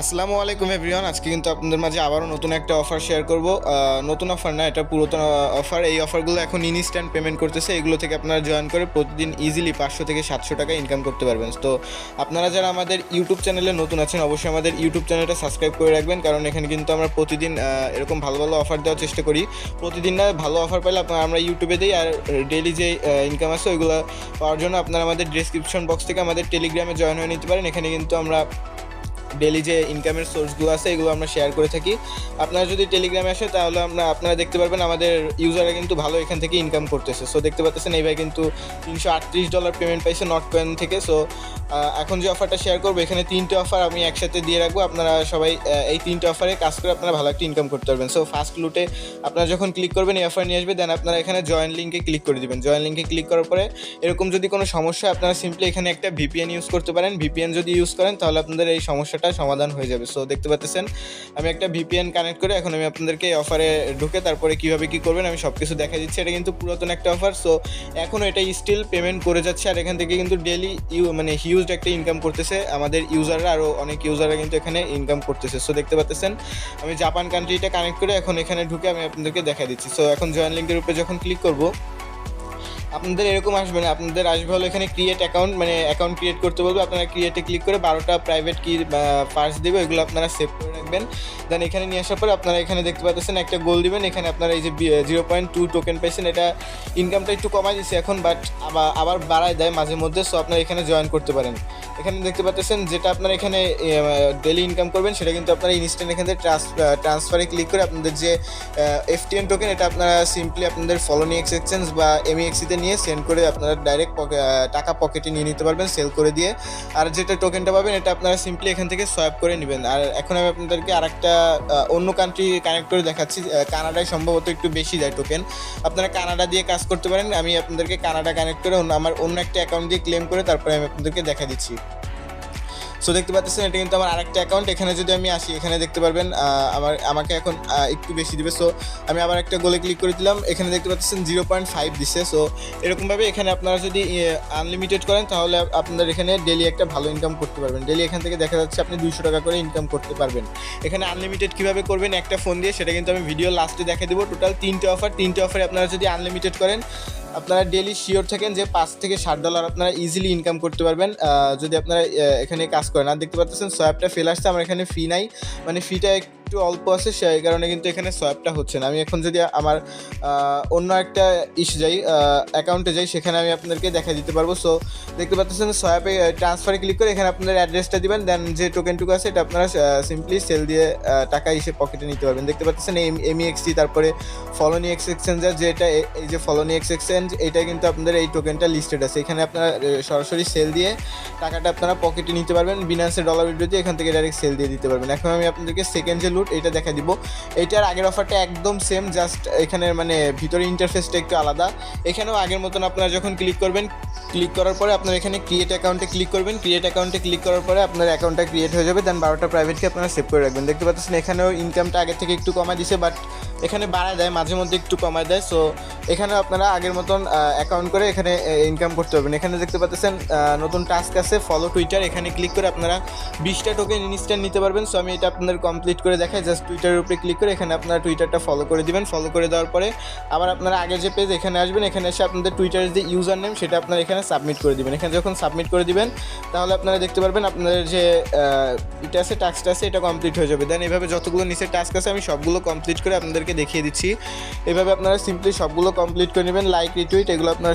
আসসালামু আলাইকুম এভরিওয়ান। আজকে কিন্তু আপনাদের মাঝে আবারও নতুন একটা অফার শেয়ার করব। নতুন অফার না, এটা পুরাতন অফার। এই অফারগুলো এখন ইনস্ট্যান্ট পেমেন্ট করতেছে। এগুলো থেকে আপনারা জয়েন করে প্রতিদিন ইজিলি 500 থেকে 700 টাকা ইনকাম করতে পারবেন। তো আপনারা যারা আমাদের ইউটিউব চ্যানেলে নতুন আছেন, অবশ্যই আমাদের ইউটিউব চ্যানেলটা সাবস্ক্রাইব করে রাখবেন, কারণ এখানে কিন্তু আমরা প্রতিদিন এরকম ভালো ভালো অফার দেওয়ার চেষ্টা করি। প্রতিদিন না ভালো অফার পাইলে আমরা ইউটিউবে দিই, আর ডেইলি যে ইনকাম আছে ওইগুলো পাওয়ার জন্য আপনারা আমাদের ডিসক্রিপশন বক্স থেকে আমাদের টেলিগ্রামে জয়েন হয়ে নিতে পারেন। এখানে কিন্তু আমরা ডেলি যে ইনকামের সোর্সগুলো আছে এগুলো আমরা শেয়ার করে থাকি। আপনারা যদি টেলিগ্রামে আসে তাহলে আপনারা দেখতে পারবেন আমাদের ইউজাররা কিন্তু ভালো এখান থেকে ইনকাম করতেছে। সো দেখতে পাচ্ছেন এই ভাই কিন্তু $338 পেমেন্ট পাইছে নট কয়েন থেকে। সো এখন যে অফারটা শেয়ার করবো, এখানে 3টে অফার আমি একসাথে দিয়ে রাখবো। আপনারা সবাই এই 3টে অফারে কাজ করে আপনারা ভালো একটা ইনকাম করতে পারবেন। সো ফার্স্ট লুটে আপনারা যখন ক্লিক করবেন এই অফার নিয়ে আসবে, দেন আপনারা এখানে জয়েন লিঙ্কে ক্লিক করে দেবেন। জয়েন লিঙ্কে ক্লিক করার পরে এরকম যদি কোনো সমস্যা, আপনারা সিম্পলি এখানে একটা ভিপিএন ইউজ করতে পারেন। ভিপিএন যদি ইউজ করেন তাহলে আপনাদের এই সমস্যাটা সমাধান হয়ে যাবে। সো দেখতে পাচ্ছেন আমি একটা ভিপিএন কানেক্ট করে এখন আমি আপনাদেরকে এই অফারে ঢুকে তারপরে কীভাবে কী করবেন আমি সব কিছু দেখা দিচ্ছি। এটা কিন্তু পুরাতন একটা অফার। সো এখনও এটা স্টিল পেমেন্ট করে যাচ্ছে, আর এখান থেকে কিন্তু ডেলি হিউজ একটা ইনকাম করতেছে আমাদের ইউজাররা। আরও অনেক ইউজাররা কিন্তু এখানে ইনকাম করতেছে। সো দেখতে পাচ্ছেন আমি জাপান কান্ট্রিটা কানেক্ট করে এখন এখানে ঢুকে আমি আপনাদেরকে দেখা দিচ্ছি। সো এখন জয়েন লিঙ্কের উপরে যখন ক্লিক করবো আপনাদের এরকম আসবে না, আপনাদের আসবে হলো এখানে ক্রিয়েট অ্যাকাউন্ট, অ্যাকাউন্ট ক্রিয়েট করতে বলবে। আপনারা ক্রিয়েটে ক্লিক করে 12টা প্রাইভেট কি পার্স দেবে, এগুলো আপনারা সেভ করে রাখবেন। দেন এখানে নিয়ে আসার পরে আপনারা এখানে দেখতে পাচ্ছেন একটা গোল দিবেন। এখানে আপনারা এই যে 0.2 টোকেন পাইছেন, এটা ইনকামটা একটু কমাই দিচ্ছে এখন, বাট আবার বাড়ায় দেয় মাঝে মধ্যে। সো আপনারা এখানে জয়েন করতে পারেন। এখানে দেখতে পাচ্ছেন যেটা আপনারা এখানে ডেলি ইনকাম করবেন সেটা কিন্তু আপনারা ইনস্ট্যান্ট এখান থেকে ট্রান্সফারে ক্লিক করে আপনাদের যে এফটিএন টোকেন, এটা আপনারা সিম্পলি আপনাদের ফলোনিএক্স এক্সচেঞ্জ বা এমইএক্সিতে নিয়ে সেন্ড করে আপনারা ডাইরেক্ট টাকা পকেটে নিয়ে নিতে পারবেন সেল করে দিয়ে। আর যেটা টোকেনটা পাবেন এটা আপনারা সিম্পলি এখান থেকে সোয়াইপ করে নেবেন। আর এখন আমি আপনাদেরকে আরেকটা অন্য কান্ট্রি কানেক্ট করে দেখাচ্ছি। কানাডায় সম্ভবত একটু বেশি যায় টোকেন, আপনারা কানাডা দিয়ে কাজ করতে পারেন। আমি আপনাদেরকে কানাডা কানেক্ট করে আমার অন্য একটা অ্যাকাউন্ট দিয়ে ক্লেম করে তারপরে আমি আপনাদেরকে দেখা দিচ্ছি। সো দেখতে পাচ্ছেন এটা কিন্তু আমার আরেকটা অ্যাকাউন্ট। এখানে যদি আমি আসি এখানে দেখতে পারবেন আমাকে এখন একটু বেশি দিবে। সো আমি আবার একটা গোলে ক্লিক করে দিলাম। এখানে দেখতে পাচ্ছেন 0.5 দিচ্ছে। সো এরকমভাবে এখানে আপনারা যদি আনলিমিটেড করেন তাহলে আপনাদের এখানে ডেলি একটা ভালো ইনকাম করতে পারবেন। ডেলি এখান থেকে দেখা যাচ্ছে আপনি 200 টাকা করে ইনকাম করতে পারবেন। এখানে আনলিমিটেড কীভাবে করবেন একটা ফোন দিয়ে সেটা কিন্তু আমি ভিডিও লাস্টে দেখে দেবো। টোটাল 3টে অফারে আপনারা যদি আনলিমিটেড করেন আপনারা ডেলি শিওর থাকেন যে $5 থেকে $7 আপনারা ইজিলি ইনকাম করতে পারবেন যদি আপনারা এখানে কাজ করেন। আর দেখতে পাচ্ছেন সোয়াপটা ফেল আসছে, আমার এখানে ফি নাই, ফিটা একটু অল্প আছে, সেই কারণে কিন্তু এখানে সোয়াপটা হচ্ছে না। আমি এখন যদি আমার অন্য একটা অ্যাকাউন্টে যাই সেখানে আমি আপনাদেরকে দেখা দিতে পারবো। সো দেখতে পাচ্ছেন সোয়াপে ট্রান্সফারে ক্লিক করে এখানে আপনাদের অ্যাড্রেসটা দিবেন, দেন যে টোকেনটুকু আছে এটা আপনারা সিম্পলি সেল দিয়ে টাকা এসে পকেটে নিতে পারবেন। দেখতে পাচ্ছেন এমইএক্সটি, তারপরে ফলোনিএক্স এক্সচেঞ্জার, যেটা এই যে ফলোনিএক্স এক্সচেঞ্জ, এটা কিন্তু আপনাদের এই টোকেনটা লিস্টেড আছে। এখানে আপনারা সরাসরি সেল দিয়ে টাকাটা আপনারা পকেটে নিতে পারবেন। বিনান্সের ডলার ভিডিও দিয়ে এখান থেকে ডাইরেক্ট সেল দিয়ে দিতে পারবেন। এখন আমি আপনাদেরকে সেকেন্ড যে লুট এটা দেখা দিব। এটার আগের অফারটা একদম সেম, জাস্ট এখানে ভিতরে ইন্টারফেসটা একটু আলাদা। এখানেও আগের মতন আপনারা যখন ক্লিক করবেন, ক্লিক করার পরে আপনারা এখানে ক্রিয়েট অ্যাকাউন্টে ক্লিক করবেন। ক্রিয়েট অ্যাকাউন্টে ক্লিক করার পরে আপনার অ্যাকাউন্টটা ক্রিয়েট হয়ে যাবে। দেন 12টা প্রাইভেটকে আপনারা সেভ করে রাখবেন। দেখতে পাচ্ছেন এখানেও ইনকামটা আগে থেকে একটু কমায় দিছে, বাট এখানে বাড়ায় দেয়, মাঝে মধ্যে একটু কমায় দেয়। সো এখানে আপনারা আগের মতন অ্যাকাউন্ট করে এখানে ইনকাম করতে পারবেন। এখানে দেখতে পাচ্ছেন নতুন টাস্ক আছে ফলো টুইটার, এখানে ক্লিক করে আপনারা 20টা টোকেন ইনস্ট্যান্ট নিতে পারবেন। সো আমি এটা আপনাদের কমপ্লিট করে দেখাই। জাস্ট টুইটারের উপরে ক্লিক করে এখানে আপনারা টুইটারটা ফলো করে দিবেন। ফলো করে দেওয়ার পরে আবার আপনারা আগের যে পেজ এখানে আসবেন, এখানে এসে আপনাদের টুইটারের যে ইউজার নেম সেটা আপনারা এখানে সাবমিট করে দিবেন। এখানে যখন সাবমিট করে দিবেন তাহলে আপনারা দেখতে পারবেন আপনাদের যে এটা আছে টাস্কটা আছে এটা কমপ্লিট হয়ে যাবে। দেন এইভাবে যতগুলো নিচে টাস্ক আছে আমি সবগুলো কমপ্লিট করে আপনাদেরকে দেখিয়ে দিচ্ছি। এভাবে আপনারা সিম্পলি সবগুলো কমপ্লিট করে নেবেন। লাইক রিটুইট এগুলো আপনারা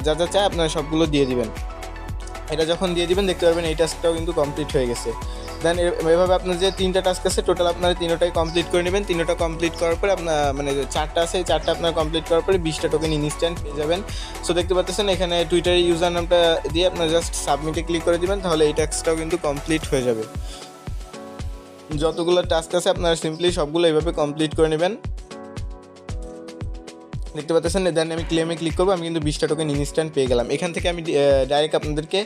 যা যা চায় আপনারা সবগুলো দিয়ে দিবেন। এটা যখন দিয়ে দিবেন দেখতে পারবেন এই টাস্কটাও কিন্তু কমপ্লিট হয়ে গেছে। দেন এভাবে আপনার যে 3টা টাস্ক আছে টোটাল আপনারা 3টাই কমপ্লিট করে নেবেন। 3টা কমপ্লিট করার পরে আপনার 4টা আছে, 4টা আপনার কমপ্লিট করার পরে 20টা টোকেন ইনস্ট্যান্ট পেয়ে যাবেন। সো দেখতে পাচ্ছেন এখানে টুইটারের ইউজার নামটা দিয়ে আপনারা জাস্ট সাবমিটে ক্লিক করে দিবেন, তাহলে এই টাস্কটাও কিন্তু কমপ্লিট হয়ে যাবে। যতগুলো টাস্ক আছে আপনারা সিম্পলি সবগুলো এইভাবে কমপ্লিট করে নেবেন। দেখতে পাচ্ছেন। দেন আমি ক্লেমে ক্লিক করবো, আমি কিন্তু 20টা টোকেন ইনস্ট্যান্ট পেয়ে গেলাম। এখান থেকে আমি ডাইরেক্ট আপনাদেরকে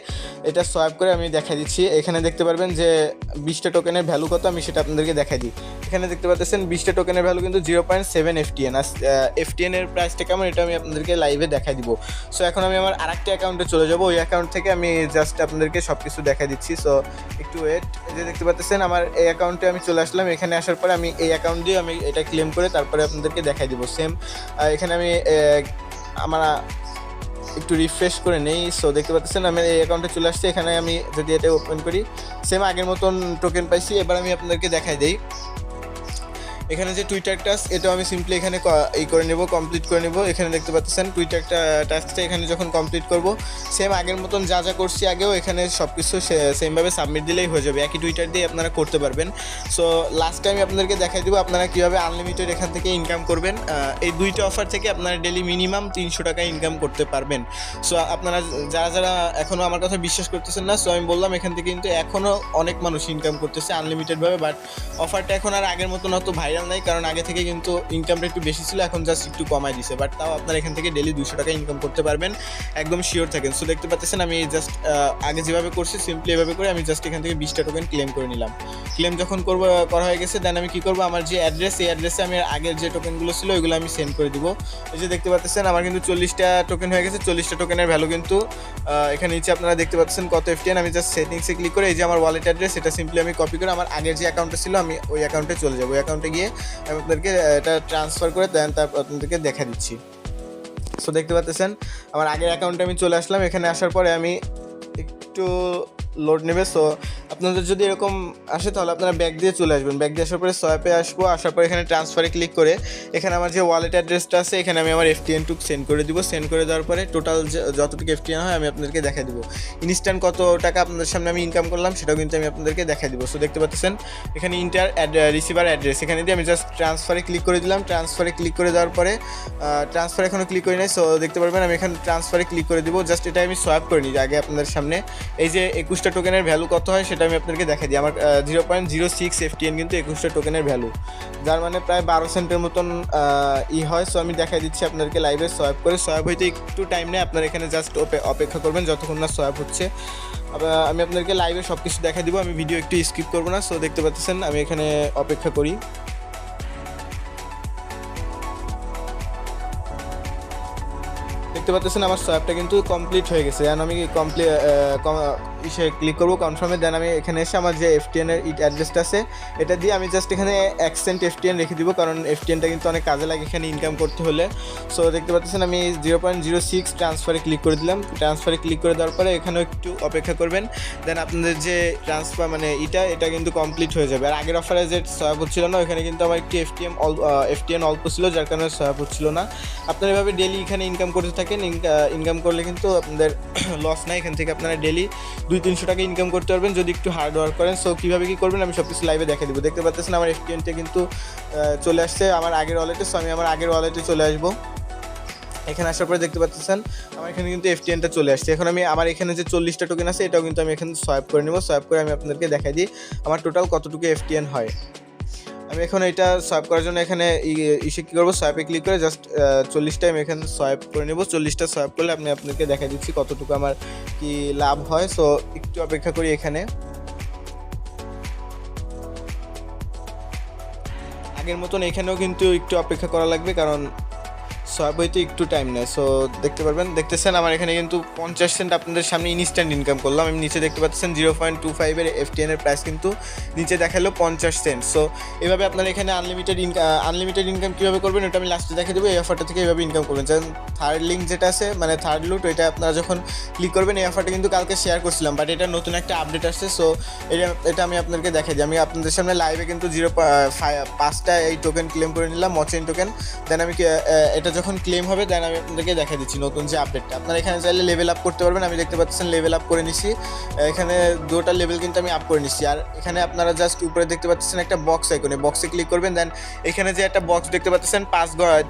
এটা সোয়াইপ করে আমি দেখা দিচ্ছি। এখানে দেখতে পারবেন যে 20টা টোকেনের ভ্যালু কত, আমি সেটা আপনাদেরকে দেখাই দিই। এখানে দেখতে পাচ্ছেন 20টা টোকেনের ভ্যালু কিন্তু 0.7 FTN। আর FTN এর প্রাইসটা কেমন এটা আমি আপনাদেরকে লাইভে দেখাই দিব। সো এখন আমি আমার আরেকটা অ্যাকাউন্টে চলে যাব, ওই অ্যাকাউন্ট থেকে আমি জাস্ট আপনাদেরকে সব কিছু দেখাই দিচ্ছি। সো একটু ওয়েট। যে দেখতে পাচ্ছেন আমার এই অ্যাকাউন্টে আমি চলে আসলাম। এখানে আসার পরে আমি এই অ্যাকাউন্ট দিয়ে আমি এটা ক্লেম করে তারপরে আপনাদেরকে দেখাই দিব। সেম এখানে আমি আমার একটু রিফ্রেশ করে নেই। সো দেখতে পাচ্ছেন আমি এই অ্যাকাউন্টে চলে আসছি। এখানে আমি যদি এটা ওপেন করি, সেম আগের মতন টোকেন পাইছি। এবার আমি আপনাদেরকে দেখাই দিই। এখানে যে টুইটার টাস্ক, এটাও আমি সিম্পলি এখানে এই করে নেব, কমপ্লিট করে নেব। এখানে দেখতে পাচ্ছেন টুইটার টাস্কটা এখানে যখন কমপ্লিট করব, সেম আগের মতন যা যা করছি আগেও এখানে সব কিছু সেমভাবে সাবমিট দিলেই হয়ে যাবে। একই টুইটার দিয়ে আপনারা করতে পারবেন। সো লাস্ট টাইম আপনাদেরকে দেখাই দেবো আপনারা কীভাবে আনলিমিটেড এখান থেকে ইনকাম করবেন। এই দুইটা অফার থেকে আপনারা ডেলি মিনিমাম 300 টাকা ইনকাম করতে পারবেন। সো আপনারা যারা যারা এখনও আমার কথা বিশ্বাস করতেছেন না, সো আমি বললাম এখান থেকে কিন্তু এখনও অনেক মানুষ ইনকাম করতেছে আনলিমিটেডভাবে। বাট অফারটা এখন আর আগের মতন অত ভাইরাল নাই, কারণ আগে থেকে কিন্তু ইনকামটা একটু বেশি ছিল, এখন জাস্ট একটু কমাই দিছে। বাট তাও আপনারা এখান থেকে ডেলি 200 টাকা ইনকাম করতে পারবেন, একদম শিওর থাকেন। সো দেখতে পাচ্ছেন আমি জাস্ট আগে যেভাবে করছি সিম্পলি এভাবে করে আমি জাস্ট এখান থেকে 20টা টোকেন ক্লেম করে নিলাম। ক্লেম যখন করা হয়ে গেছে, দেন আমি কী করবো, আমার যে অ্যাড্রেস, এই অ্যাড্রেসে আমি আগের যে টোকেনগুলো ছিল ওইগুলো আমি সেন্ড করে দিব। এই যে দেখতে পাচ্ছেন আমার কিন্তু 40টা টোকেন হয়ে গেছে। 40টা টোকেনের ভ্যালু কিন্তু এখানে নিচে আপনারা দেখতে পাচ্ছেন কত FTN। আমি জাস্ট সেটিংসে ক্লিক করে এই যে আমার ওয়ালেট অ্যাড্রেস, এটা সিম্পলি আমি কপি করে আমার আগের যে অ্যাকাউন্টে ছিল আমি ওই অ্যাকাউন্টে চলে যাবো। ওই অ্যাকাউন্টে গিয়ে আমি আপনাদেরকে এটা ট্রান্সফার করে দেন, তারপর আপনাদেরকে দেখা দিচ্ছি। সো দেখতে পাচ্ছেন আমার আগের অ্যাকাউন্টে আমি চলে আসলাম। এখানে আসার পরে আমি একটু লোড নেবে। সো আপনাদের যদি এরকম আসে তাহলে আপনারা ব্যাক দিয়ে চলে আসবেন। ব্যাক দিয়ে আসার পরে সোয়াইপে আসবো। আসার পরে এখানে ট্রান্সফারে ক্লিক করে এখানে আমার যে ওয়ালেট অ্যাড্রেসটা আছে এখানে আমি আমার FTN টুক সেন্ড করে দিব। সেন্ড করে দেওয়ার পরে টোটাল যতটুকু FTN হয় আমি আপনাদেরকে দেখাই দিব। ইনস্ট্যান্ট কত টাকা আপনাদের সামনে আমি ইনকাম করলাম সেটাও কিন্তু আমি আপনাদেরকে দেখাই দিব। সো দেখতে পাচ্ছেন এখানে রিসিভার অ্যাড্রেস, এখানে দিয়ে আমি জাস্ট ট্রান্সফারে ক্লিক করে দিলাম। ট্রান্সফারে ক্লিক করে দেওয়ার পরে ট্রান্সফার এখনও ক্লিক করি নাই। সো দেখতে পারবেন আমি এখানে ট্রান্সফারে ক্লিক করে দিব। জাস্ট এটা আমি সোয়াইপ করে নিই আগে আপনাদের সামনে। এই যে 21টা টোকেনের ভ্যালু কত হয় সেটা আমি আপনাদেরকে দেখাই দিই। আমার 0.06 FTN কিন্তু 21টা টোকেনের ভ্যালু, যার মানে প্রায় 12 সেন্টের মতন হয়। সো আমি দেখাই দিচ্ছি আপনাদেরকে লাইভে সোয়াইপ করে। সোয়াইপ হইতে একটু টাইম নেই, আপনারা এখানে জাস্ট অপেক্ষা করবেন যতক্ষণ না সোয়াইপ হচ্ছে। আমি আপনাদেরকে লাইভে সব কিছু দেখা দিব, আমি ভিডিও একটু স্কিপ করবো না। সো দেখতে পাচ্ছেন আমি এখানে অপেক্ষা করি। দেখতে পাচ্ছেন আমার সোয়াইপটা কিন্তু কমপ্লিট হয়ে গেছে। দেন আমি ক্লিক করবো কনফার্মে। দেন আমি এখানে এসে আমার যে FTN এর অ্যাড্রেসটা আছে এটা দিয়ে আমি জাস্ট এখানে 1 সেন্ট FTN রেখে দিব, কারণ FTNটা কিন্তু অনেক কাজে লাগে এখানে ইনকাম করতে হলে। সো দেখতে পাচ্ছেন আমি 0.06 ট্রান্সফারে ক্লিক করে দিলাম। ট্রান্সফারে ক্লিক করে দেওয়ার পরে এখানেও একটু অপেক্ষা করবেন। দেন আপনাদের যে ট্রান্সফার মানে এটা কিন্তু কমপ্লিট হয়ে যাবে। আর আগের অফারে যে সোয়াইপ হচ্ছিল না ওখানে কিন্তু আমার একটি FTN অল্প ছিল, যার কারণে সোয়াইপ হচ্ছিল না। আপনারা এভাবে ডেলি এখানে ইনকাম করতে থাকেন। ইনকাম করলে কিন্তু আপনাদের লস নাই, এখান থেকে আপনারা ডেলি 200-300 টাকা ইনকাম করতে পারবেন যদি একটু হার্ড ওয়ার্ক করেন। সো কীভাবে কী করবেন আমি সব কিছু লাইভে দেখে দেবো। দেখতে পাচ্ছেন আমার FTNটা কিন্তু চলে আসছে আমার আগের ওয়ালেটে। সো আমি আমার আগের ওয়ালেটে চলে আসবো। এখানে আসার পরে দেখতে পাচ্ছেন আমার এখানে কিন্তু FTNটা চলে আসছে। এখন আমি আমার এখানে যে 40টা টোকেন আছে এটাও কিন্তু আমি এখানে সোয়াইপ করে নেব। সোয়াইপ করে আমি আপনাদেরকে দেখাই দিই আমার টোটাল কতটুকু FTN হয়। আমি এখন এটা সোয়াইপ করার জন্য এখানে ইসে কী করবো, সোয়াইপে ক্লিক করে জাস্ট 40টা আমি এখানে সোয়াইপ করে নেব। 40টা সোয়াইপ করলে আপনাদেরকে দেখা দিচ্ছি কতটুকু আমার কি লাভ হয়। সো একটু অপেক্ষা করি। এখানে আগের মতন এখানেও কিন্তু একটু অপেক্ষা করা লাগবে, কারণ সোয়াইপ হইতে একটু টাইম নেয়। সো দেখতে পারবেন, দেখতেছেন আমার এখানে কিন্তু 50 সেন্ট আপনাদের সামনে ইনস্ট্যান্ট ইনকাম করলাম। আমি নিচে দেখতে পাচ্ছেন 0.25 এর FTN এর প্রাইস কিন্তু নিচে দেখালো 50 সেন্ট। সো এভাবে আপনারা এখানে আনলিমিটেড ইনকাম কীভাবে করবেন এটা আমি লাস্টে দেখে দেবো। এই অফারটা থেকে এইভাবে ইনকাম করবেন। যেমন থার্ড লিঙ্ক যেটা আছে মানে থার্ড লুট, ওইটা আপনারা যখন ক্লিক করবেন, এই অফারটা কিন্তু কালকে শেয়ার করছিলাম, বাট এটা নতুন একটা আপডেট আসছে। সো এটা আমি আপনাদেরকে দেখাই দিই। আমি আপনাদের সামনে লাইভে কিন্তু 5টা এই টোকেন ক্লেম করে নিলাম, মচেন টোকেন। দেন আমি এটা যখন ক্লেম হবে দেন আমি আপনাদেরকে দেখা দিচ্ছি নতুন যে আপডেটটা। আপনারা এখানে চাইলে লেভেল আপ করতে পারবেন। আমি দেখতে পাচ্ছেন লেভেল আপ করে নিছি, এখানে 2টা লেভেল কিন্তু আমি আপ করে নিচ্ছি। আর এখানে আপনারা জাস্ট উপরে দেখতে পাচ্ছেন একটা বক্স আইকনে, বক্সে ক্লিক করবেন। দেন এখানে যে একটা বক্স দেখতে পাচ্ছেন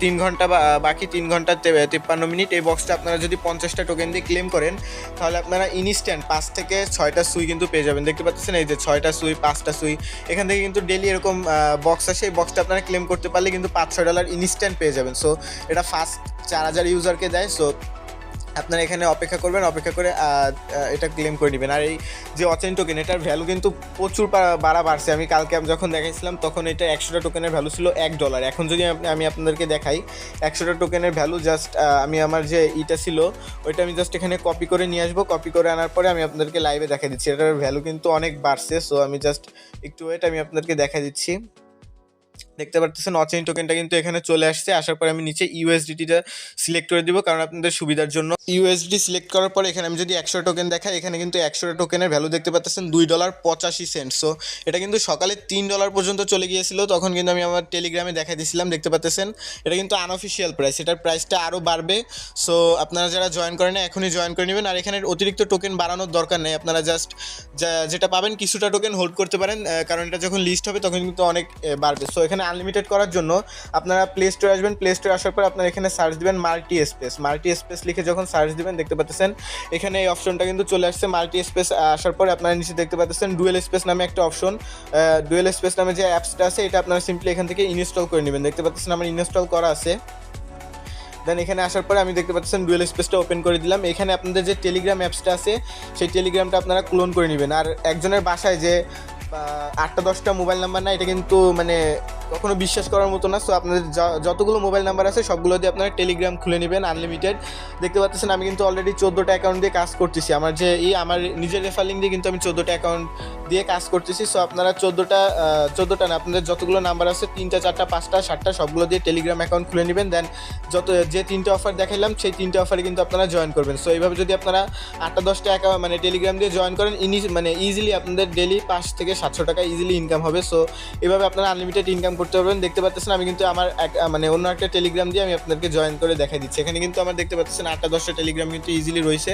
3 ঘন্টা বাকি 3 ঘন্টা 53 মিনিট, এই বক্সটা আপনারা যদি 50টা টোকেন দিয়ে ক্লেম করেন তাহলে আপনারা ইনস্ট্যান্ট 5 থেকে 6টা সুই কিন্তু পেয়ে যাবেন। দেখতে পাচ্ছেন এই যে 6টা সুই, 5টা সুই, এখান থেকে কিন্তু ডেলি এরকম বক্স আসে। এই বক্সটা আপনারা ক্লেম করতে পারলে কিন্তু $5-6 ইনস্ট্যান্ট পেয়ে যাবেন। সো এটা ফার্স্ট 4000 ইউজারকে দেয়। সো আপনারা এখানে অপেক্ষা করবেন, অপেক্ষা করে এটা ক্লেম করে নেবেন। আর এই যে অচেন টোকেন, এটার ভ্যালু কিন্তু প্রচুর বাড়ছে। আমি কালকে যখন দেখাইছিলাম তখন এটা 100টা টোকেনের ভ্যালু ছিল $1। এখন যদি আমি আপনাদেরকে দেখাই 100টা টোকেনের ভ্যালু, জাস্ট আমি আমার যে ইটা ছিল ওইটা আমি জাস্ট এখানে কপি করে নিয়ে আসবো। কপি করে আনার পরে আমি আপনাদেরকে লাইভে দেখা দিচ্ছি। এটার ভ্যালু কিন্তু অনেক বাড়ছে। সো আমি জাস্ট একটু ওয়েট, আমি আপনাদেরকে দেখা দিচ্ছি। দেখতে পারতেছেন অচেইন টোকেনটা কিন্তু এখানে চলে আসছে। আসার পরে আমি নিচে ইউএসডিটিটা সিলেক্ট করে দিব, কারণ আপনাদের সুবিধার জন্য। ইউএসডি সিলেক্ট করার পরে এখানে আমি যদি 100 টোকেন দেখাই, এখানে কিন্তু 100টা টোকেনের ভ্যালু দেখতে পাচ্ছেন $2.85। সো এটা কিন্তু সকালে $3 পর্যন্ত চলে গিয়েছিল, তখন কিন্তু আমি আমার টেলিগ্রামে দেখা দিয়েছিলাম। দেখতে পাচ্ছেন এটা কিন্তু আনঅফিসিয়াল প্রাইস, এটার প্রাইসটা আরও বাড়বে। সো আপনারা যারা জয়েন করেন এখনই জয়েন করে নেবেন। আর এখানে অতিরিক্ত টোকেন বাড়ানোর দরকার নেই, আপনারা জাস্ট যেটা পাবেন কিছুটা টোকেন হোল্ড করতে পারেন, কারণ এটা যখন লিস্ট হবে তখন কিন্তু অনেক বাড়বে। সো এখানে আনলিমিটেড করার জন্য আপনারা প্লে স্টোরে আসবেন। প্লে স্টোরে আসার পর আপনারা এখানে সার্চ দিবেন মাল্টি স্পেস লিখে যখন সার্চ দিবেন দেখতে পাচ্ছেন এখানে এই অপশনটা কিন্তু চলে আসছে মাল্টি স্পেস। আসার পরে আপনারা নিচে দেখতে পাচ্ছেন ডুয়েল স্পেস নামে একটা অপশন। ডুয়েল স্পেস নামে যে অ্যাপসটা আছে এটা আপনারা সিম্পলি এখান থেকে ইনস্টল করে নেবেন। দেখতে পাচ্ছেন আমার ইনস্টল করা আছে। দেন এখানে আসার পরে আমি দেখতে পাচ্ছেন ডুয়েল স্পেসটা ওপেন করে দিলাম। এখানে আপনাদের যে টেলিগ্রাম অ্যাপসটা আছে সেই টেলিগ্রামটা আপনারা ক্লোন করে নেবেন। আর একজনের বাসায় যে 8টা-10টা মোবাইল নাম্বার না, এটা কিন্তু মানে কখনো বিশ্বাস করার মতো না। সো আপনাদের যতগুলো মোবাইল নাম্বার আছে সবগুলো দিয়ে আপনারা টেলিগ্রাম খুলে নেবেন আনলিমিটেড। দেখতে পাচ্ছেন আমি কিন্তু অলরেডি 14টা অ্যাকাউন্ট দিয়ে কাজ করতেছি। আমার যে আমার নিজের রেফার লিঙ্ক দিয়ে কিন্তু আমি 14টা অ্যাকাউন্ট দিয়ে কাজ করতেছি। সো আপনারা 14টা না, আপনাদের যতগুলো নাম্বার আছে 3টা 4টা 5টা 7টা সবগুলো দিয়ে টেলিগ্রাম অ্যাকাউন্ট খুলে নেবেন। দেন যে 3টে অফার দেখাইলাম সেই 3টে অফারে কিন্তু আপনারা জয়েন করবেন। সো এইভাবে যদি আপনারা 8টা-10টা অ্যাকাউন্ট মানে টেলিগ্রাম দিয়ে জয়েন করেন, মানে ইজিলি আপনাদের ডেলি 500 থেকে 700 টাকা ইজিলি ইনকাম হবে। সো এভাবে আপনারা আনলিমিটেড ইনকাম করতে পারবেন। দেখতে পাচ্ছেন আমি কিন্তু আমার মানে অন্য একটা টেলিগ্রাম দিয়ে আমি আপনাদেরকে জয়েন করে দেখাই দিচ্ছি। এখানে কিন্তু আমার দেখতে পাচ্ছেন 8টা-10টা টেলিগ্রাম কিন্তু ইজিলি রয়েছে।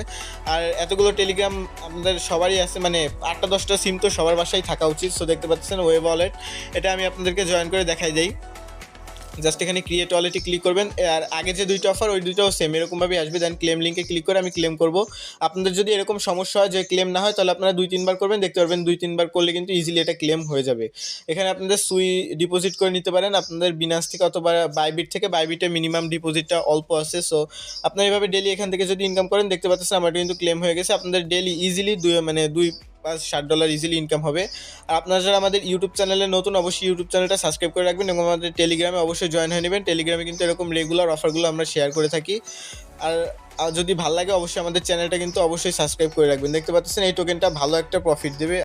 আর এতগুলো টেলিগ্রাম আপনাদের সবারই আছে, মানে 8টা-10টা সিম তো সবার বাসায় থাকা উচিত। সো দেখতে পাচ্ছেন ওয়েব ওয়ালেট, এটা আমি আপনাদেরকে জয়েন করে দেখাই দিই। জাস্ট এখানে ক্রিয়েট ওয়ালেটে ক্লিক করবেন। আর আগে যে 2টা অফার ওই 2টাও সেম এরকমভাবেই আসবে। দেন ক্লেম লিঙ্কে ক্লিক করে আমি ক্লেম করব। আপনাদের যদি এরকম সমস্যা হয় যে ক্লেম না হয়, তাহলে আপনারা 2-3 বার করবেন, দেখতে পারবেন 2-3 বার করলে কিন্তু ইজিলি এটা ক্লেম হয়ে যাবে। এখানে আপনাদের সুই ডিপোজিট করে নিতে পারেন আপনাদের বিনান্স থেকে অথবা বাইবিট থেকে। বাইবিটে মিনিমাম ডিপোজিটটা অল্প আছে। সো আপনারা এইভাবে ডেলি এখান থেকে যদি ইনকাম করেন, দেখতে পাচ্ছেন আমার কিন্তু ক্লেম হয়ে গেছে। আপনাদের ডেলি ইজিলি $2-5-7 ইজিলি ইনকাম হবে। আর আপনারা যারা আমাদের ইউটিউব চ্যানেলে নতুন, অবশ্যই ইউটিউব চ্যানেলটা সাবস্ক্রাইব করে রাখবেন এবং আমাদের টেলিগ্রামে অবশ্যই জয়েন হয়ে নেবেন। টেলিগ্রামে কিন্তু এরকম রেগুলার অফারগুলো আমরা শেয়ার করে থাকি। আর যদি ভালো লাগে অবশ্যই আমাদের চ্যানেলটা কিন্তু অবশ্যই সাবস্ক্রাইব করে রাখবেন। দেখতে পাচ্ছেন এই টোকেনটা ভালো একটা প্রফিট দেবে।